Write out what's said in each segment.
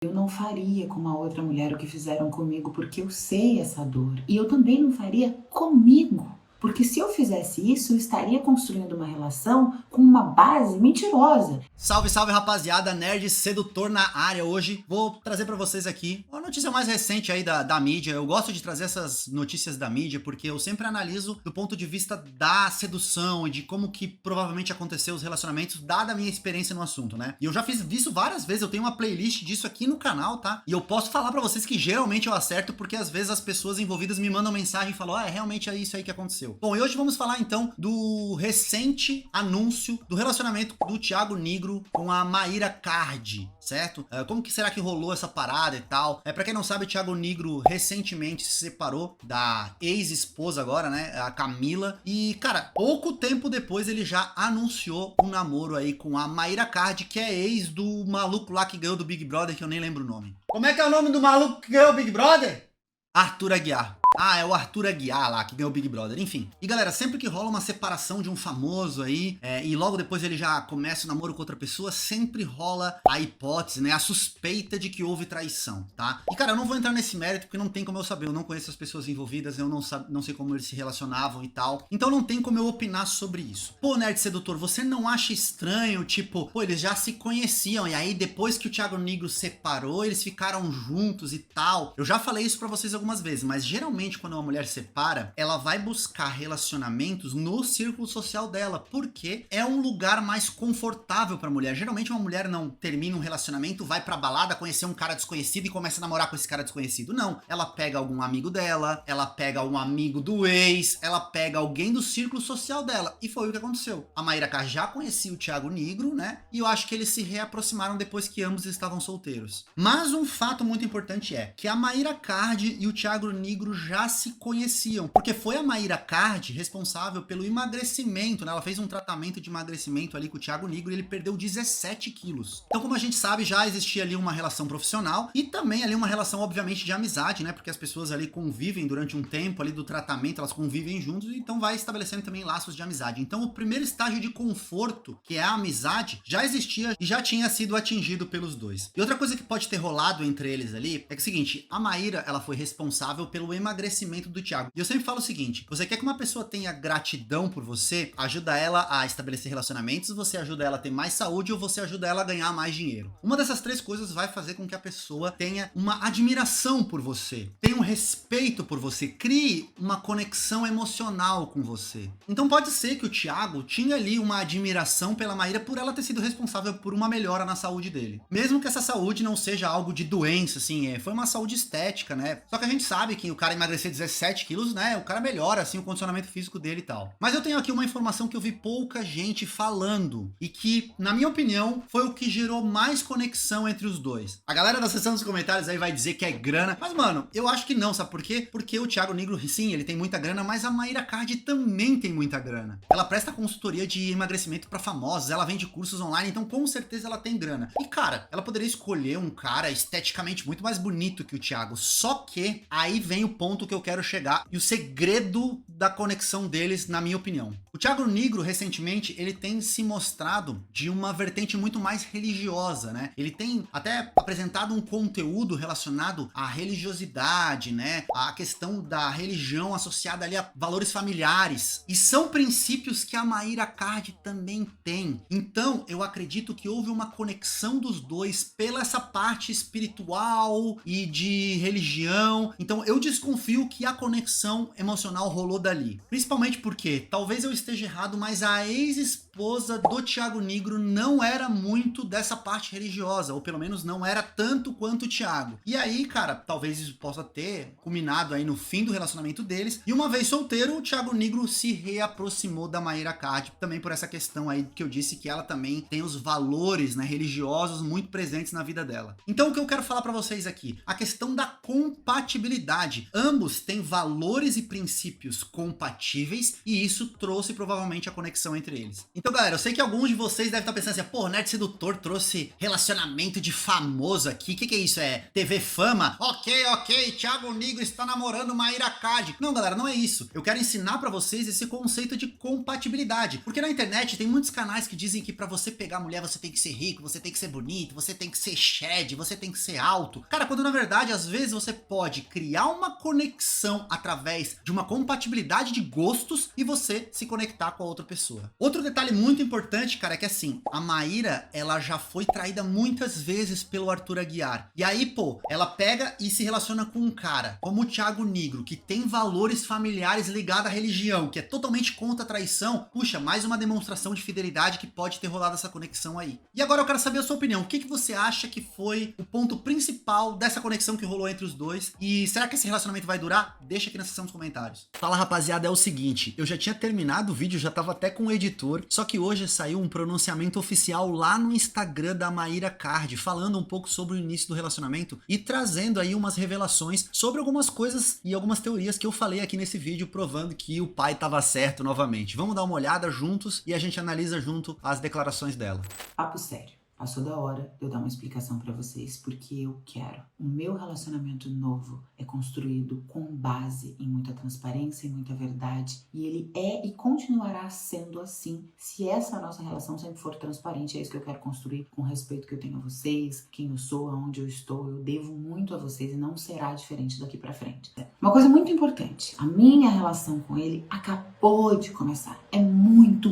Eu não faria com uma outra mulher o que fizeram comigo, porque eu sei essa dor. E eu também não faria comigo, porque se eu fizesse isso, eu estaria construindo uma relação com uma base mentirosa. Salve, salve, rapaziada, nerd sedutor na área. Hoje vou trazer pra vocês aqui uma notícia mais recente aí da mídia. Eu gosto de trazer essas notícias da mídia porque eu sempre analiso do ponto de vista da sedução e de como que provavelmente aconteceu os relacionamentos, dada a minha experiência no assunto, né? E eu já fiz isso várias vezes, eu tenho uma playlist disso aqui no canal, tá? E eu posso falar pra vocês que geralmente eu acerto porque às vezes as pessoas envolvidas me mandam mensagem e falam, realmente é isso aí que aconteceu. Bom, e hoje vamos falar então do recente anúncio do relacionamento do Thiago Nigro com a Mayra Card, certo? Como que será que rolou essa parada e tal? Pra quem não sabe, o Thiago Nigro recentemente se separou da ex-esposa agora, né? A Camila. E, cara, pouco tempo depois ele já anunciou um namoro aí com a Mayra Card, que é ex do maluco lá que ganhou do Big Brother, que eu nem lembro o nome. Como é que é o nome do maluco que ganhou o Big Brother? Arthur Aguiar. É o Arthur Aguiar lá, que ganhou o Big Brother, enfim. E galera, sempre que rola uma separação de um famoso aí, e logo depois ele já começa o namoro com outra pessoa, sempre rola a hipótese, né, a suspeita de que houve traição, tá? E cara, eu não vou entrar nesse mérito porque não tem como eu saber, eu não conheço as pessoas envolvidas, eu não sei como eles se relacionavam e tal, então não tem como eu opinar sobre isso. Pô, nerd sedutor, você não acha estranho, tipo, pô, eles já se conheciam, e aí depois que o Thiago Nigro separou, eles ficaram juntos e tal? Eu já falei isso pra vocês algumas vezes, mas geralmente quando uma mulher separa, ela vai buscar relacionamentos no círculo social dela, porque é um lugar mais confortável pra mulher. Geralmente uma mulher não termina um relacionamento, vai pra balada, conhecer um cara desconhecido e começa a namorar com esse cara desconhecido. Não, ela pega algum amigo dela, ela pega um amigo do ex, ela pega alguém do círculo social dela, e foi o que aconteceu. A Mayra Card já conhecia o Thiago Nigro, né, e eu acho que eles se reaproximaram depois que ambos estavam solteiros. Mas um fato muito importante é que a Mayra Card e o Thiago Nigro já se conheciam, porque foi a Mayra Card responsável pelo emagrecimento, né? Ela fez um tratamento de emagrecimento ali com o Thiago Nigro e ele perdeu 17 quilos. Então, como a gente sabe, já existia ali uma relação profissional e também ali uma relação, obviamente, de amizade, né? Porque as pessoas ali convivem durante um tempo ali do tratamento, elas convivem juntos, então vai estabelecendo também laços de amizade. Então, o primeiro estágio de conforto, que é a amizade, já existia e já tinha sido atingido pelos dois. E outra coisa que pode ter rolado entre eles ali é que é o seguinte, a Mayra, ela foi responsável pelo emagrecimento do Thiago. E eu sempre falo o seguinte, você quer que uma pessoa tenha gratidão por você, ajuda ela a estabelecer relacionamentos, você ajuda ela a ter mais saúde ou você ajuda ela a ganhar mais dinheiro. Uma dessas três coisas vai fazer com que a pessoa tenha uma admiração por você, tenha um respeito por você, crie uma conexão emocional com você. Então pode ser que o Thiago tinha ali uma admiração pela Mayra por ela ter sido responsável por uma melhora na saúde dele. Mesmo que essa saúde não seja algo de doença, assim, foi uma saúde estética, né? Só que a gente sabe que o cara emagrecer 17 quilos, né? O cara melhora, assim, o condicionamento físico dele e tal. Mas eu tenho aqui uma informação que eu vi pouca gente falando e que, na minha opinião, foi o que gerou mais conexão entre os dois. A galera da seção dos comentários aí vai dizer que é grana, mas, mano, eu acho que não, sabe por quê? Porque o Thiago Nigro, sim, ele tem muita grana, mas a Mayra Card também tem muita grana. Ela presta consultoria de emagrecimento pra famosos, ela vende cursos online, então com certeza ela tem grana. E, cara, ela poderia escolher um cara esteticamente muito mais bonito que o Thiago, só que aí vem o ponto que eu quero chegar e o segredo da conexão deles, na minha opinião. O Thiago Nigro, recentemente, ele tem se mostrado de uma vertente muito mais religiosa, né? Ele tem até apresentado um conteúdo relacionado à religiosidade, né? A questão da religião associada ali a valores familiares. E são princípios que a Mayra Card também tem. Então, eu acredito que houve uma conexão dos dois pela essa parte espiritual e de religião. Então, eu desconfio que a conexão emocional rolou dali. Principalmente porque, talvez eu esteja errado, mas a ex-esposa do Thiago Nigro não era muito dessa parte religiosa, ou pelo menos não era tanto quanto o Thiago. E aí, cara, talvez isso possa ter culminado aí no fim do relacionamento deles. E uma vez solteiro, o Thiago Nigro se reaproximou da Mayra Card, também por essa questão aí que eu disse que ela também tem os valores, né, religiosos muito presentes na vida dela. Então, o que eu quero falar pra vocês aqui, a questão da compatibilidade. Ambos têm valores e princípios compatíveis e isso trouxe provavelmente a conexão entre eles. Então, galera, eu sei que alguns de vocês devem estar pensando assim, pô, Nerd Sedutor trouxe relacionamento de famoso aqui. O que é isso? É TV Fama? Ok, Thiago Nigro está namorando Mayra Card. Não, galera, não é isso. Eu quero ensinar pra vocês esse conceito de compatibilidade. Porque na internet tem muitos canais que dizem que pra você pegar mulher você tem que ser rico, você tem que ser bonito, você tem que ser shed, você tem que ser alto. Cara, quando na verdade, às vezes você pode criar uma conexão através de uma compatibilidade de gostos e você se conectar com a outra pessoa. Outro detalhe muito importante, cara, é que assim, a Maíra, ela já foi traída muitas vezes pelo Arthur Aguiar. E aí, pô, ela pega e se relaciona com um cara como o Thiago Nigro, que tem valores familiares ligados à religião, que é totalmente contra a traição. Puxa, mais uma demonstração de fidelidade que pode ter rolado essa conexão aí. E agora eu quero saber a sua opinião. O que você acha que foi o ponto principal dessa conexão que rolou entre os dois? E será que esse relacionamento vai durar? Deixa aqui na seção dos comentários. Fala, rapaziada, é o seguinte, eu já tinha terminado o vídeo, já tava até com o editor, só que hoje saiu um pronunciamento oficial lá no Instagram da Mayra Card, falando um pouco sobre o início do relacionamento e trazendo aí umas revelações sobre algumas coisas e algumas teorias que eu falei aqui nesse vídeo, provando que o pai tava certo novamente. Vamos dar uma olhada juntos e a gente analisa junto as declarações dela. Papo sério. Passou da hora de eu dar uma explicação pra vocês, porque eu quero. O meu relacionamento novo é construído com base em muita transparência e muita verdade. E ele é e continuará sendo assim, se essa nossa relação sempre for transparente. É isso que eu quero construir, com o respeito que eu tenho a vocês, quem eu sou, aonde eu estou. Eu devo muito a vocês e não será diferente daqui pra frente. Uma coisa muito importante, a minha relação com ele acabou de começar. É muito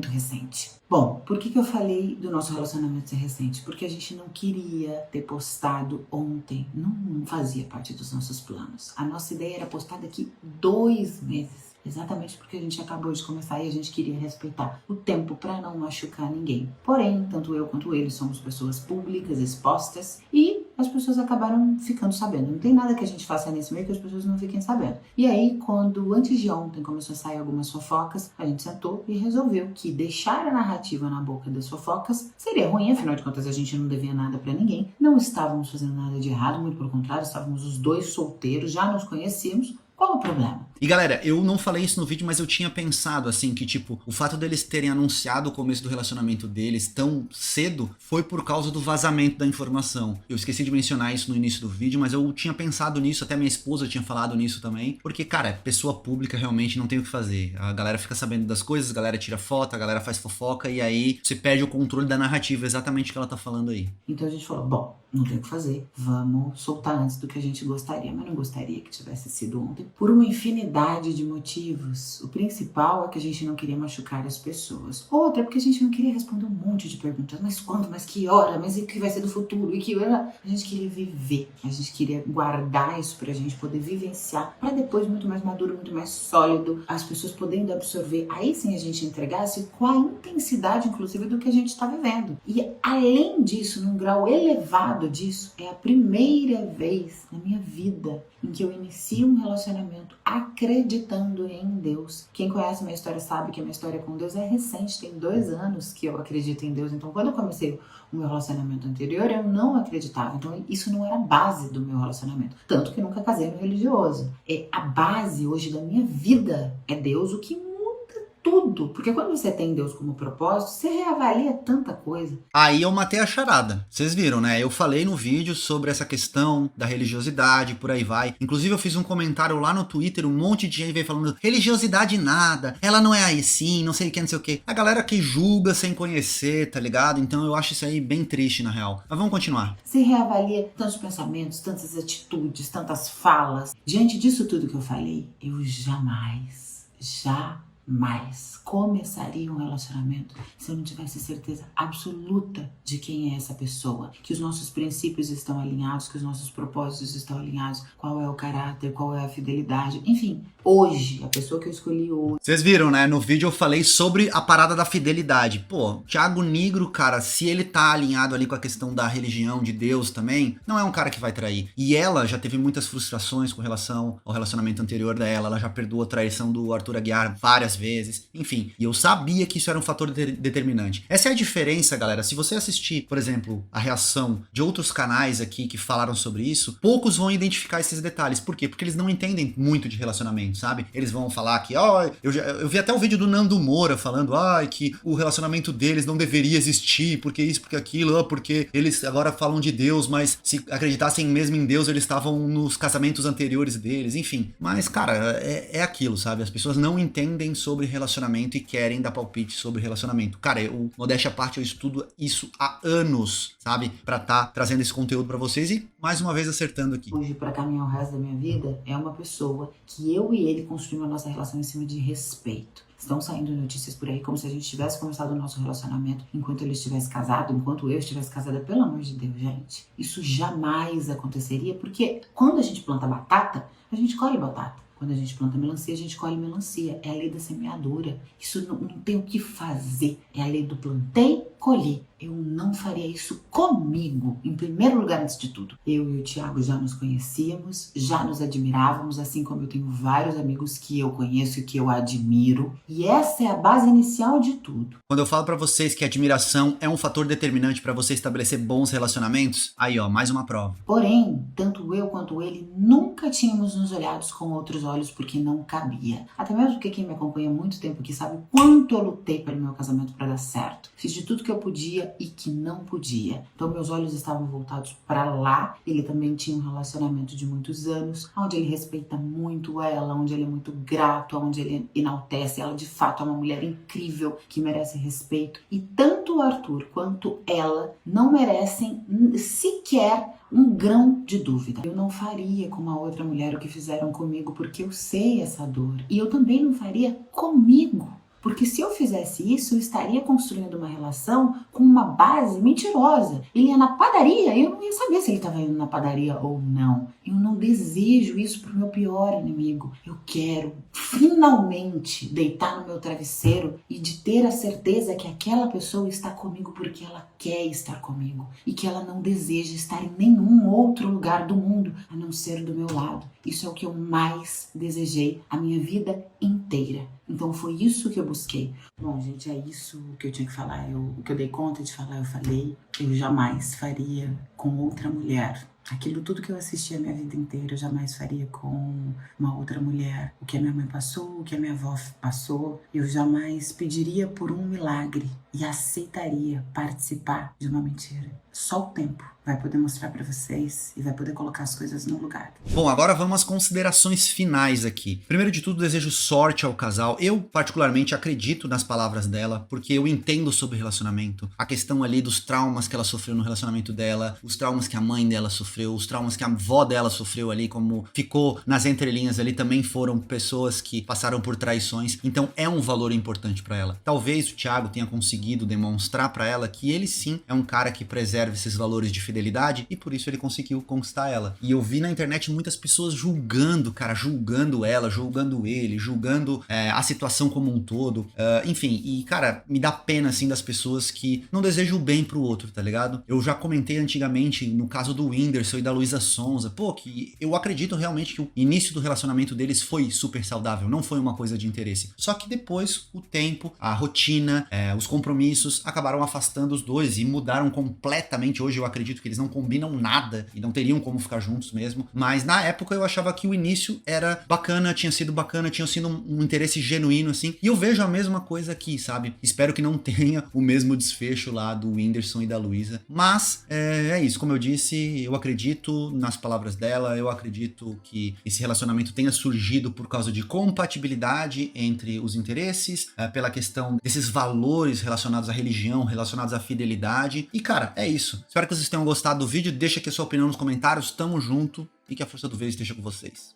recente. Bom, por que eu falei do nosso relacionamento ser recente? Porque a gente não queria ter postado ontem, não fazia parte dos nossos planos. A nossa ideia era postar daqui 2 meses. Exatamente porque a gente acabou de começar e a gente queria respeitar o tempo para não machucar ninguém. Porém, tanto eu quanto ele somos pessoas públicas, expostas, e as pessoas acabaram ficando sabendo. Não tem nada que a gente faça nesse meio que as pessoas não fiquem sabendo. E aí, quando antes de ontem começou a sair algumas fofocas, a gente sentou e resolveu que deixar a narrativa na boca das fofocas seria ruim, afinal de contas a gente não devia nada para ninguém, não estávamos fazendo nada de errado, muito pelo contrário, estávamos os dois solteiros, já nos conhecíamos. Qual o problema? E galera, eu não falei isso no vídeo, mas eu tinha pensado assim que tipo, o fato deles terem anunciado o começo do relacionamento deles tão cedo foi por causa do vazamento da informação. Eu esqueci de mencionar isso no início do vídeo, mas eu tinha pensado nisso, até minha esposa tinha falado nisso também, porque cara, pessoa pública realmente não tem o que fazer. A galera fica sabendo das coisas, a galera tira foto, a galera faz fofoca e aí você perde o controle da narrativa, exatamente o que ela tá falando aí. Então a gente falou, bom, não tem o que fazer, vamos soltar antes do que a gente gostaria, mas não gostaria que tivesse sido ontem. Por uma infinidade de motivos. O principal é que a gente não queria machucar as pessoas. Outra é porque a gente não queria responder um monte de perguntas. Mas quando? Mas que hora? Mas o que vai ser do futuro? E que hora? A gente queria viver. A gente queria guardar isso pra gente poder vivenciar. Pra depois, muito mais maduro, muito mais sólido. As pessoas podendo absorver. Aí sim a gente entregasse com a intensidade, inclusive, do que a gente está vivendo. E além disso, num grau elevado disso, é a primeira vez na minha vida em que eu inicio um relacionamento acreditando em Deus. Quem conhece minha história sabe que a minha história com Deus é recente, tem 2 anos que eu acredito em Deus. Então, quando eu comecei o meu relacionamento anterior, eu não acreditava. Então, isso não era a base do meu relacionamento. Tanto que nunca casei no religioso. A base hoje da minha vida é Deus, o que muda tudo. Porque quando você tem Deus como propósito, você reavalia tanta coisa. Aí eu matei a charada. Vocês viram, né? Eu falei no vídeo sobre essa questão da religiosidade, por aí vai. Inclusive eu fiz um comentário lá no Twitter, um monte de gente veio falando religiosidade nada, ela não é aí sim, não sei o que, não sei o que. A galera que julga sem conhecer, tá ligado? Então eu acho isso aí bem triste, na real. Mas vamos continuar. Você reavalia tantos pensamentos, tantas atitudes, tantas falas. Diante disso tudo que eu falei, eu jamais começaria um relacionamento se eu não tivesse certeza absoluta de quem é essa pessoa, que os nossos princípios estão alinhados, que os nossos propósitos estão alinhados, qual é o caráter, qual é a fidelidade, enfim, hoje, a pessoa que eu escolhi hoje. Vocês viram, né? No vídeo eu falei sobre a parada da fidelidade. Pô, Thiago Nigro, cara, se ele tá alinhado ali com a questão da religião, de Deus também, não é um cara que vai trair. E ela já teve muitas frustrações com relação ao relacionamento anterior dela, ela já perdoou a traição do Arthur Aguiar várias várias vezes, enfim. E eu sabia que isso era um fator determinante. Essa é a diferença, galera. Se você assistir, por exemplo, a reação de outros canais aqui que falaram sobre isso, poucos vão identificar esses detalhes. Por quê? Porque eles não entendem muito de relacionamento, sabe? Eles vão falar que, eu vi até o vídeo do Nando Moura falando, que o relacionamento deles não deveria existir, porque isso, porque aquilo, porque eles agora falam de Deus, mas se acreditassem mesmo em Deus, eles estavam nos casamentos anteriores deles, enfim. Mas, cara, é aquilo, sabe? As pessoas não entendem sobre relacionamento e querem dar palpite sobre relacionamento. Cara, modéstia à parte, eu estudo isso há anos, sabe? Pra tá trazendo esse conteúdo pra vocês e, mais uma vez, acertando aqui. Hoje, pra caminhar o resto da minha vida, é uma pessoa que eu e ele construímos a nossa relação em cima de respeito. Estão saindo notícias por aí como se a gente tivesse começado o nosso relacionamento enquanto ele estivesse casado, enquanto eu estivesse casada. Pelo amor de Deus, gente. Isso jamais aconteceria, porque quando a gente planta batata, a gente colhe batata. Quando a gente planta melancia, a gente colhe melancia. É a lei da semeadura. Isso não tem o que fazer. É a lei do plantei, colhi. Eu não faria isso comigo, em primeiro lugar, antes de tudo. Eu e o Thiago já nos conhecíamos, já nos admirávamos, assim como eu tenho vários amigos que eu conheço e que eu admiro. E essa é a base inicial de tudo. Quando eu falo pra vocês que a admiração é um fator determinante pra você estabelecer bons relacionamentos, aí mais uma prova. Porém, tanto eu quanto ele nunca tínhamos nos olhados com outros olhos porque não cabia. Até mesmo porque quem me acompanha há muito tempo aqui sabe o quanto eu lutei pelo meu casamento pra dar certo. Fiz de tudo que eu podia e que não podia. Então meus olhos estavam voltados para lá. Ele também tinha um relacionamento de muitos anos, onde ele respeita muito ela, onde ele é muito grato, onde ele enaltece. Ela de fato é uma mulher incrível que merece respeito. E tanto o Arthur quanto ela não merecem sequer um grão de dúvida. Eu não faria com uma outra mulher o que fizeram comigo, porque eu sei essa dor. E eu também não faria comigo. Porque se eu fizesse isso, eu estaria construindo uma relação com uma base mentirosa. Ele ia na padaria, eu não ia saber se ele estava indo na padaria ou não. Eu não desejo isso para o meu pior inimigo. Eu quero finalmente deitar no meu travesseiro e de ter a certeza que aquela pessoa está comigo porque ela quer estar comigo e que ela não deseja estar em nenhum outro lugar do mundo a não ser do meu lado. Isso é o que eu mais desejei a minha vida inteira. Então foi isso que eu busquei. Bom, gente, é isso que eu tinha que falar. O que eu dei conta de falar, eu falei. Eu jamais faria com outra mulher. Aquilo tudo que eu assisti a minha vida inteira, eu jamais faria com uma outra mulher. O que a minha mãe passou, o que a minha avó passou, eu jamais pediria por um milagre e aceitaria participar de uma mentira. Só o tempo vai poder mostrar pra vocês e vai poder colocar as coisas no lugar. Bom, agora vamos às considerações finais aqui. Primeiro de tudo, desejo sorte ao casal. Eu, particularmente, acredito nas palavras dela, porque eu entendo sobre relacionamento. A questão ali dos traumas que ela sofreu no relacionamento dela, os traumas que a mãe dela sofreu, os traumas que a avó dela sofreu ali, como ficou nas entrelinhas ali, também foram pessoas que passaram por traições. Então, é um valor importante pra ela. Talvez o Thiago tenha conseguido demonstrar pra ela que ele sim é um cara que preserva esses valores de fidelidade e por isso ele conseguiu conquistar ela. E eu vi na internet muitas pessoas julgando, cara, julgando ela, julgando ele, julgando a situação como um todo. Enfim, e cara, me dá pena assim das pessoas que não desejam o bem pro outro, tá ligado? Eu já comentei antigamente no caso do Whindersson e da Luísa Sonza, que eu acredito realmente que o início do relacionamento deles foi super saudável, não foi uma coisa de interesse. Só que depois o tempo, a rotina, os compromissos acabaram afastando os dois e mudaram completamente. Hoje eu acredito que eles não combinam nada e não teriam como ficar juntos mesmo, mas na época eu achava que o início era bacana, tinha sido um interesse genuíno assim, e eu vejo a mesma coisa aqui, sabe? Espero que não tenha o mesmo desfecho lá do Whindersson e da Luísa, mas é isso, como eu disse, eu acredito nas palavras dela, eu acredito que esse relacionamento tenha surgido por causa de compatibilidade entre os interesses, pela questão desses valores relacionados à religião, relacionados à fidelidade, e cara, é isso. Espero que vocês tenham gostado do vídeo, deixa aqui a sua opinião nos comentários, tamo junto e que a força do vez esteja com vocês.